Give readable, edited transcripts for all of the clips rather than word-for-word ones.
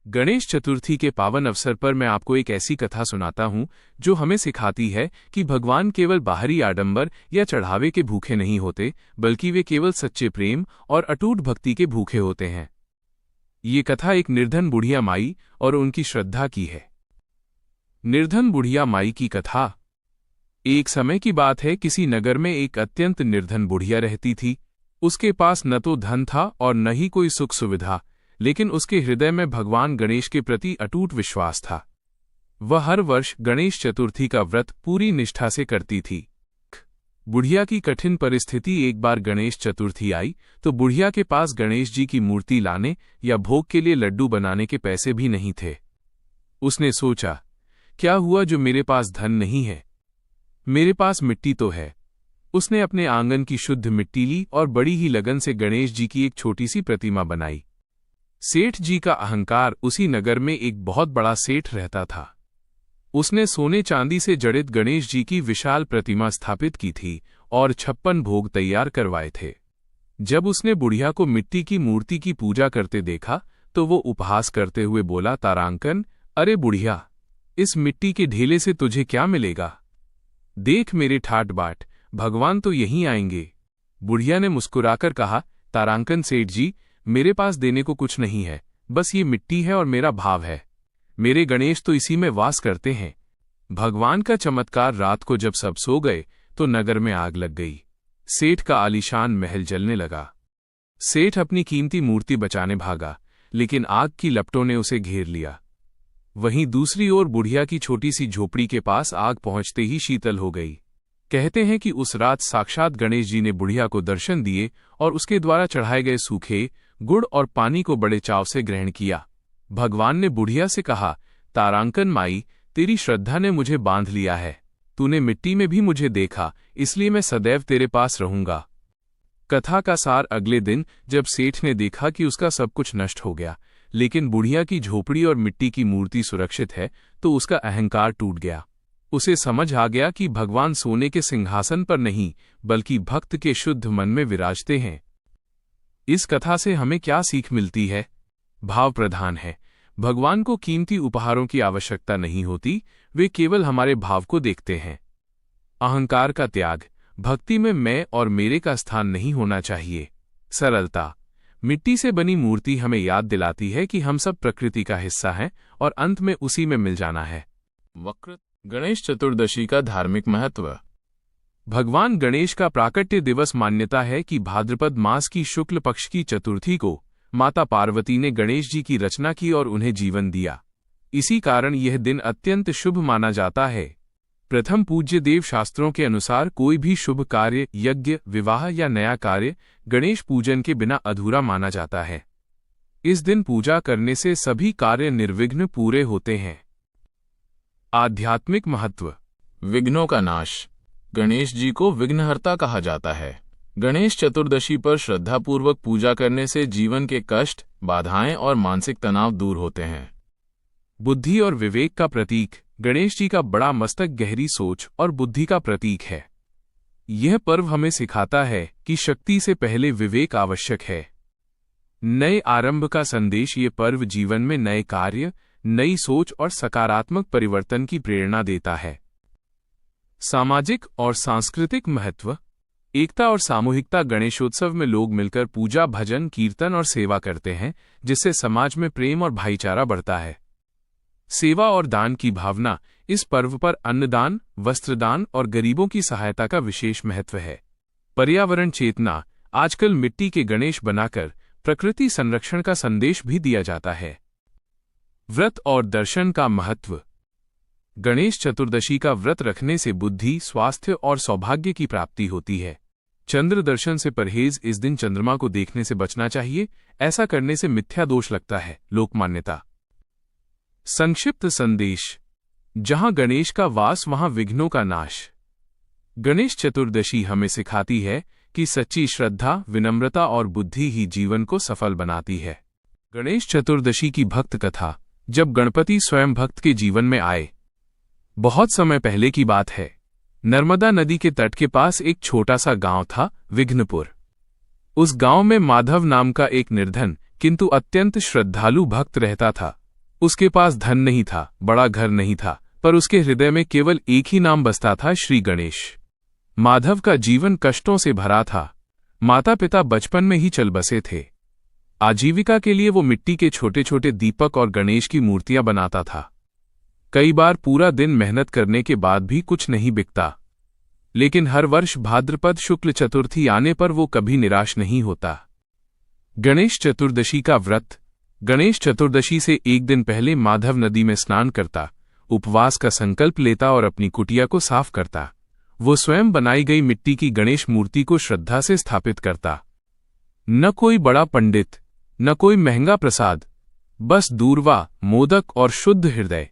गणेश चतुर्थी के पावन अवसर पर मैं आपको एक ऐसी कथा सुनाता हूं जो हमें सिखाती है कि भगवान केवल बाहरी आडंबर या चढ़ावे के भूखे नहीं होते, बल्कि वे केवल सच्चे प्रेम और अटूट भक्ति के भूखे होते हैं। ये कथा एक निर्धन बुढ़िया माई और उनकी श्रद्धा की है। निर्धन बुढ़िया माई की कथा। एक समय की बात है, किसी नगर में एक अत्यंत निर्धन बुढ़िया रहती थी। उसके पास न तो धन था और न ही कोई सुख सुविधा, लेकिन उसके हृदय में भगवान गणेश के प्रति अटूट विश्वास था। वह हर वर्ष गणेश चतुर्थी का व्रत पूरी निष्ठा से करती थी। बुढ़िया की कठिन परिस्थिति। एक बार गणेश चतुर्थी आई तो बुढ़िया के पास गणेश जी की मूर्ति लाने या भोग के लिए लड्डू बनाने के पैसे भी नहीं थे। उसने सोचा, क्या हुआ जो मेरे पास धन नहीं है? मेरे पास मिट्टी तो है। उसने अपने आंगन की शुद्ध मिट्टी ली और बड़ी ही लगन से गणेश जी की एक छोटी सी प्रतिमा बनाई। सेठ जी का अहंकार। उसी नगर में एक बहुत बड़ा सेठ रहता था। उसने सोने चांदी से जड़ित गणेश जी की विशाल प्रतिमा स्थापित की थी और 56 भोग तैयार करवाए थे। जब उसने बुढ़िया को मिट्टी की मूर्ति की पूजा करते देखा तो वो उपहास करते हुए बोला, तारांकन, अरे बुढ़िया, इस मिट्टी के ढेले से तुझे क्या मिलेगा? देख मेरे ठाट बाट, भगवान तो यहीं आएंगे। बुढ़िया ने मुस्कुराकर कहा, तारांकन सेठ जी, मेरे पास देने को कुछ नहीं है, बस ये मिट्टी है और मेरा भाव है। मेरे गणेश तो इसी में वास करते हैं। भगवान का चमत्कार। रात को जब सब सो गए तो नगर में आग लग गई। सेठ का आलीशान महल जलने लगा। सेठ अपनी कीमती मूर्ति बचाने भागा, लेकिन आग की लपटों ने उसे घेर लिया। वहीं दूसरी ओर बुढ़िया की छोटी सी झोपड़ी के पास आग पहुंचते ही शीतल हो गई। कहते हैं कि उस रात साक्षात गणेश जी ने बुढ़िया को दर्शन दिए और उसके द्वारा चढ़ाए गए सूखे गुड़ और पानी को बड़े चाव से ग्रहण किया। भगवान ने बुढ़िया से कहा, तारांकन माई, तेरी श्रद्धा ने मुझे बांध लिया है। तूने मिट्टी में भी मुझे देखा, इसलिए मैं सदैव तेरे पास रहूंगा। कथा का सार। अगले दिन जब सेठ ने देखा कि उसका सब कुछ नष्ट हो गया, लेकिन बुढ़िया की झोपड़ी और मिट्टी की मूर्ति सुरक्षित है, तो उसका अहंकार टूट गया। उसे समझ आ गया कि भगवान सोने के सिंहासन पर नहीं, बल्कि भक्त के शुद्ध मन में विराजते हैं। इस कथा से हमें क्या सीख मिलती है? भाव प्रधान है। भगवान को कीमती उपहारों की आवश्यकता नहीं होती, वे केवल हमारे भाव को देखते हैं। अहंकार का त्याग। भक्ति में मैं और मेरे का स्थान नहीं होना चाहिए। सरलता। मिट्टी से बनी मूर्ति हमें याद दिलाती है कि हम सब प्रकृति का हिस्सा हैं और अंत में उसी में मिल जाना है। वक्र। गणेश चतुर्दशी का धार्मिक महत्व। भगवान गणेश का प्राकट्य दिवस। मान्यता है कि भाद्रपद मास की शुक्ल पक्ष की चतुर्थी को माता पार्वती ने गणेश जी की रचना की और उन्हें जीवन दिया। इसी कारण यह दिन अत्यंत शुभ माना जाता है। प्रथम पूज्य देव शास्त्रों के अनुसार कोई भी शुभ कार्य, यज्ञ, विवाह या नया कार्य गणेश पूजन के बिना अधूरा माना जाता है। इस दिन पूजा करने से सभी कार्य निर्विघ्न पूरे होते हैं। आध्यात्मिक महत्व। विघ्नों का नाश। गणेश जी को विघ्नहर्ता कहा जाता है। गणेश चतुर्दशी पर श्रद्धापूर्वक पूजा करने से जीवन के कष्ट, बाधाएं और मानसिक तनाव दूर होते हैं। बुद्धि और विवेक का प्रतीक। गणेश जी का बड़ा मस्तक गहरी सोच और बुद्धि का प्रतीक है। यह पर्व हमें सिखाता है कि शक्ति से पहले विवेक आवश्यक है। नए आरंभ का संदेश। ये पर्व जीवन में नए कार्य, नई सोच और सकारात्मक परिवर्तन की प्रेरणा देता है। सामाजिक और सांस्कृतिक महत्व। एकता और सामूहिकता। गणेशोत्सव में लोग मिलकर पूजा, भजन, कीर्तन और सेवा करते हैं, जिससे समाज में प्रेम और भाईचारा बढ़ता है। सेवा और दान की भावना। इस पर्व पर अन्नदान, वस्त्रदान और गरीबों की सहायता का विशेष महत्व है। पर्यावरण चेतना। आजकल मिट्टी के गणेश बनाकर प्रकृति संरक्षण का संदेश भी दिया जाता है। व्रत और दर्शन का महत्व। गणेश चतुर्दशी का व्रत रखने से बुद्धि, स्वास्थ्य और सौभाग्य की प्राप्ति होती है। चंद्र दर्शन से परहेज। इस दिन चंद्रमा को देखने से बचना चाहिए, ऐसा करने से मिथ्या दोष लगता है। लोक मान्यता। संक्षिप्त संदेश। जहां गणेश का वास वहां विघ्नों का नाश। गणेश चतुर्दशी हमें सिखाती है कि सच्ची श्रद्धा, विनम्रता और बुद्धि ही जीवन को सफल बनाती है। गणेश चतुर्दशी की भक्त कथा। जब गणपति स्वयं भक्त के जीवन में आए। बहुत समय पहले की बात है। नर्मदा नदी के तट के पास एक छोटा सा गांव था, विघ्नपुर। उस गांव में माधव नाम का एक निर्धन किंतु अत्यंत श्रद्धालु भक्त रहता था। उसके पास धन नहीं था, बड़ा घर नहीं था, पर उसके हृदय में केवल एक ही नाम बसता था, श्री गणेश। माधव का जीवन कष्टों से भरा था। माता पिता बचपन में ही चल बसे थे। आजीविका के लिए वो मिट्टी के छोटे छोटे दीपक और गणेश की मूर्तियां बनाता था। कई बार पूरा दिन मेहनत करने के बाद भी कुछ नहीं बिकता, लेकिन हर वर्ष भाद्रपद शुक्ल चतुर्थी आने पर वो कभी निराश नहीं होता। गणेश चतुर्दशी का व्रत। गणेश चतुर्दशी से एक दिन पहले माधव नदी में स्नान करता, उपवास का संकल्प लेता और अपनी कुटिया को साफ करता। वो स्वयं बनाई गई मिट्टी की गणेश मूर्ति को श्रद्धा से स्थापित करता। न कोई बड़ा पंडित, न कोई महंगा प्रसाद, बस दूर्वा, मोदक और शुद्ध हृदय।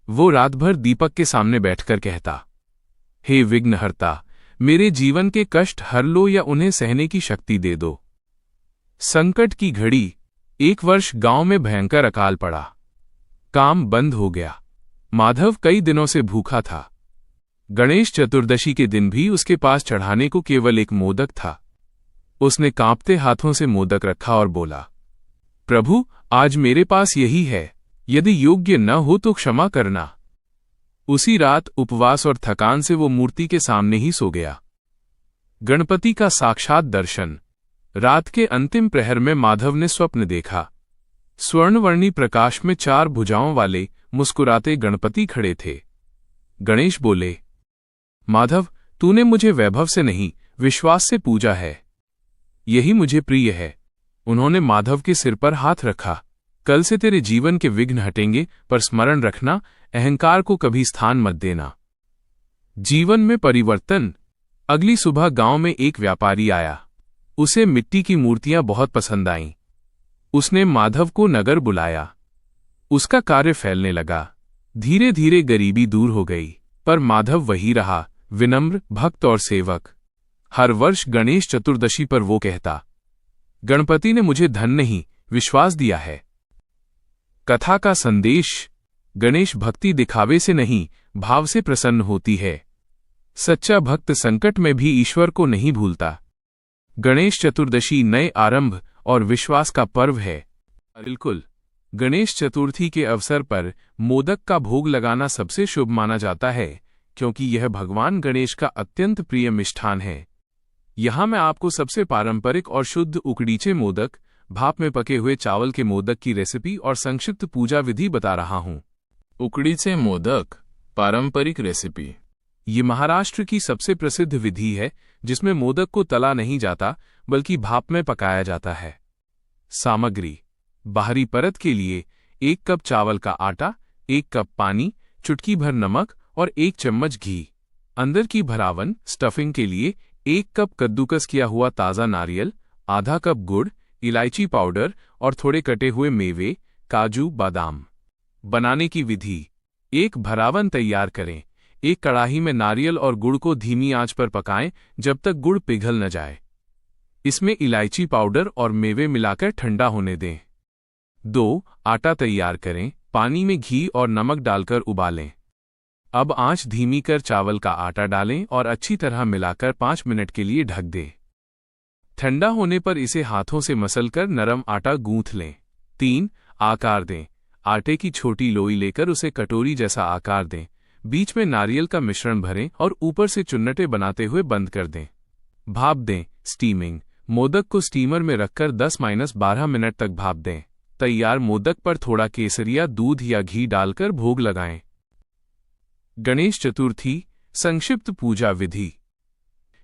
वो रात भर दीपक के सामने बैठकर कहता, हे विघ्नहर्ता, मेरे जीवन के कष्ट हर लो या उन्हें सहने की शक्ति दे दो। संकट की घड़ी। एक वर्ष गांव में भयंकर अकाल पड़ा। काम बंद हो गया। माधव कई दिनों से भूखा था। गणेश चतुर्दशी के दिन भी उसके पास चढ़ाने को केवल एक मोदक था। उसने कांपते हाथों से मोदक रखा और बोला, प्रभु, आज मेरे पास यही है, यदि योग्य न हो तो क्षमा करना। उसी रात उपवास और थकान से वो मूर्ति के सामने ही सो गया। गणपति का साक्षात दर्शन। रात के अंतिम प्रहर में माधव ने स्वप्न देखा। स्वर्णवर्णी प्रकाश में 4 भुजाओं वाले मुस्कुराते गणपति खड़े थे। गणेश बोले, माधव, तूने मुझे वैभव से नहीं, विश्वास से पूजा है। यही मुझे प्रिय है। उन्होंने माधव के सिर पर हाथ रखा। कल से तेरे जीवन के विघ्न हटेंगे, पर स्मरण रखना, अहंकार को कभी स्थान मत देना। जीवन में परिवर्तन। अगली सुबह गांव में एक व्यापारी आया। उसे मिट्टी की मूर्तियां बहुत पसंद आईं। उसने माधव को नगर बुलाया। उसका कार्य फैलने लगा। धीरे धीरे गरीबी दूर हो गई, पर माधव वही रहा, विनम्र, भक्त और सेवक। हर वर्ष गणेश चतुर्दशी पर वो कहता, गणपति ने मुझे धन नहीं, विश्वास दिया है। कथा का संदेश। गणेश भक्ति दिखावे से नहीं, भाव से प्रसन्न होती है। सच्चा भक्त संकट में भी ईश्वर को नहीं भूलता। गणेश चतुर्दशी नए आरंभ और विश्वास का पर्व है। बिल्कुल, गणेश चतुर्थी के अवसर पर मोदक का भोग लगाना सबसे शुभ माना जाता है, क्योंकि यह भगवान गणेश का अत्यंत प्रिय मिष्ठान है। यहाँ मैं आपको सबसे पारंपरिक और शुद्ध उकड़ीचे मोदक, भाप में पके हुए चावल के मोदक की रेसिपी और संक्षिप्त पूजा विधि बता रहा हूँ। उकड़ीचे मोदक पारंपरिक रेसिपी। ये महाराष्ट्र की सबसे प्रसिद्ध विधि है, जिसमें मोदक को तला नहीं जाता, बल्कि भाप में पकाया जाता है। सामग्री। बाहरी परत के लिए 1 कप चावल का आटा, 1 कप पानी, चुटकी भर नमक और 1 चम्मच घी। अंदर की भरावन स्टफिंग के लिए 1 कप कद्दूकस किया हुआ ताज़ा नारियल, आधा कप गुड़, इलायची पाउडर और थोड़े कटे हुए मेवे, काजू, बादाम। बनाने की विधि। एक भरावन तैयार करें। एक कड़ाही में नारियल और गुड़ को धीमी आंच पर पकाएं जब तक गुड़ पिघल न जाए। इसमें इलायची पाउडर और मेवे मिलाकर ठंडा होने दें। 2. आटा तैयार करें। पानी में घी और नमक डालकर उबालें। अब आंच धीमी कर चावल का आटा डालें और अच्छी तरह मिलाकर 5 मिनट के लिए ढक दें। ठंडा होने पर इसे हाथों से मसलकर नरम आटा गूंथ लें। 3. आकार दें। आटे की छोटी लोई लेकर उसे कटोरी जैसा आकार दें। बीच में नारियल का मिश्रण भरें और ऊपर से चुन्नटे बनाते हुए बंद कर दें। भाप दें। स्टीमिंग। मोदक को स्टीमर में रखकर 10-12 मिनट तक भाप दें। तैयार मोदक पर थोड़ा केसरिया दूध या घी डालकर भोग लगाएं। गणेश चतुर्थी संक्षिप्त पूजा विधि।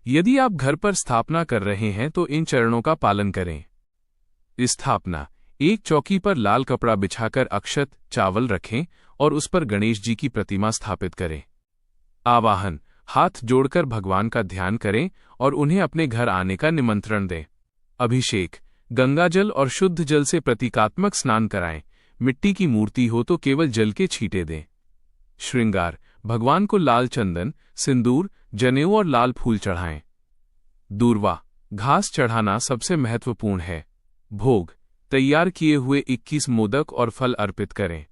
यदि आप घर पर स्थापना कर रहे हैं तो इन चरणों का पालन करें। स्थापना। एक चौकी पर लाल कपड़ा बिछाकर अक्षत, चावल रखें और उस पर गणेश जी की प्रतिमा स्थापित करें। आवाहन। हाथ जोड़कर भगवान का ध्यान करें और उन्हें अपने घर आने का निमंत्रण दें। अभिषेक। गंगाजल और शुद्ध जल से प्रतीकात्मक स्नान कराएं। मिट्टी की मूर्ति हो तो केवल जल के छींटे दें। श्रृंगार। भगवान को लाल चंदन, सिंदूर, जनेऊ और लाल फूल चढ़ाएं। दूर्वा। घास चढ़ाना सबसे महत्वपूर्ण है। भोग। तैयार किए हुए 21 मोदक और फल अर्पित करें।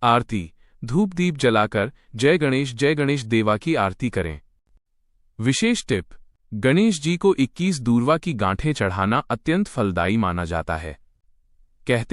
आरती। धूप दीप जलाकर जय गणेश देवा की आरती करें। विशेष टिप। गणेश जी को 21 दूर्वा की गांठें चढ़ाना अत्यंत फलदायी माना जाता है। कहते